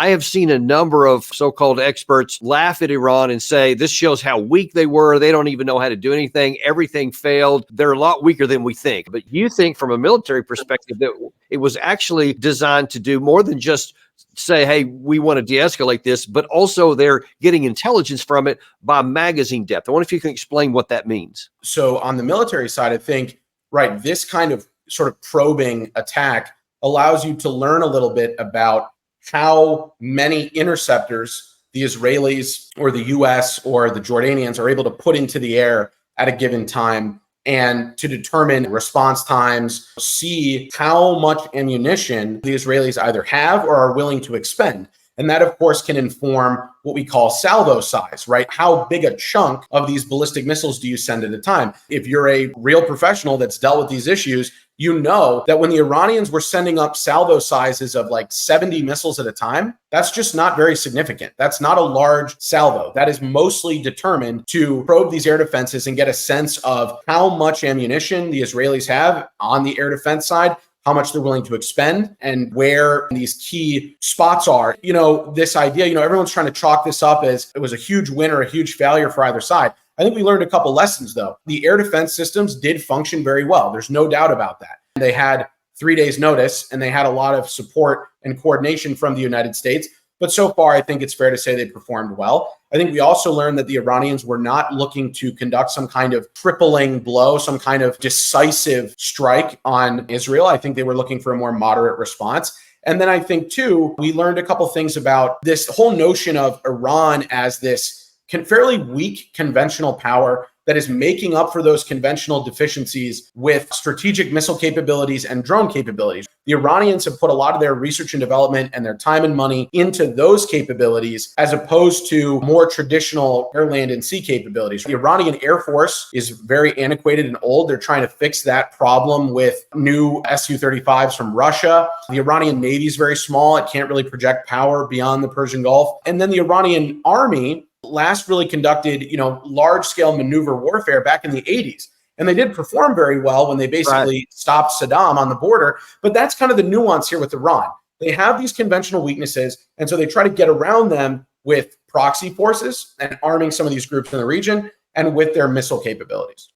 I have seen a number of so-called experts laugh at Iran and say, this shows how weak they were. They don't even know how to do anything. Everything failed. They're a lot weaker than we think. But you think from a military perspective that it was actually designed to do more than just say, hey, we want to de-escalate this, but also they're getting intelligence from it by magazine depth. I wonder if you can explain what that means. So on the military side, I think, right, this kind of sort of probing attack allows you to learn a little bit about how many interceptors the Israelis or the US or the Jordanians are able to put into the air at a given time, and to determine response times, see how much ammunition the Israelis either have or are willing to expend. And that, of course, can inform what we call salvo size, right? How big a chunk of these ballistic missiles do you send at a time? If you're a real professional that's dealt with these issues, you know that when the Iranians were sending up salvo sizes of like 70 missiles at a time, that's just not very significant. That's not a large salvo. That is mostly determined to probe these air defenses and get a sense of how much ammunition the Israelis have on the air defense side, how much they're willing to expend, and where these key spots are. This idea, everyone's trying to chalk this up as it was a huge win or a huge failure for either side. I think we learned a couple lessons, though. The air defense systems did function very well. There's no doubt about that. They had 3 days notice, and they had a lot of support and coordination from the United States. But so far, I think it's fair to say they performed well. I think we also learned that the Iranians were not looking to conduct some kind of crippling blow, some kind of decisive strike on Israel. I think they were looking for a more moderate response. And then I think, too, we learned a couple things about this whole notion of Iran as this fairly weak conventional power that is making up for those conventional deficiencies with strategic missile capabilities and drone capabilities. The Iranians have put a lot of their research and development and their time and money into those capabilities as opposed to more traditional air, land, and sea capabilities. The Iranian Air Force is very antiquated and old. They're trying to fix that problem with new Su-35s from Russia. The Iranian Navy is very small. It can't really project power beyond the Persian Gulf. And then the Iranian army last really conducted, large-scale maneuver warfare back in the 80s. And they did perform very well when they basically stopped Saddam on the border. But that's kind of the nuance here with Iran. They have these conventional weaknesses, and so they try to get around them with proxy forces and arming some of these groups in the region and with their missile capabilities.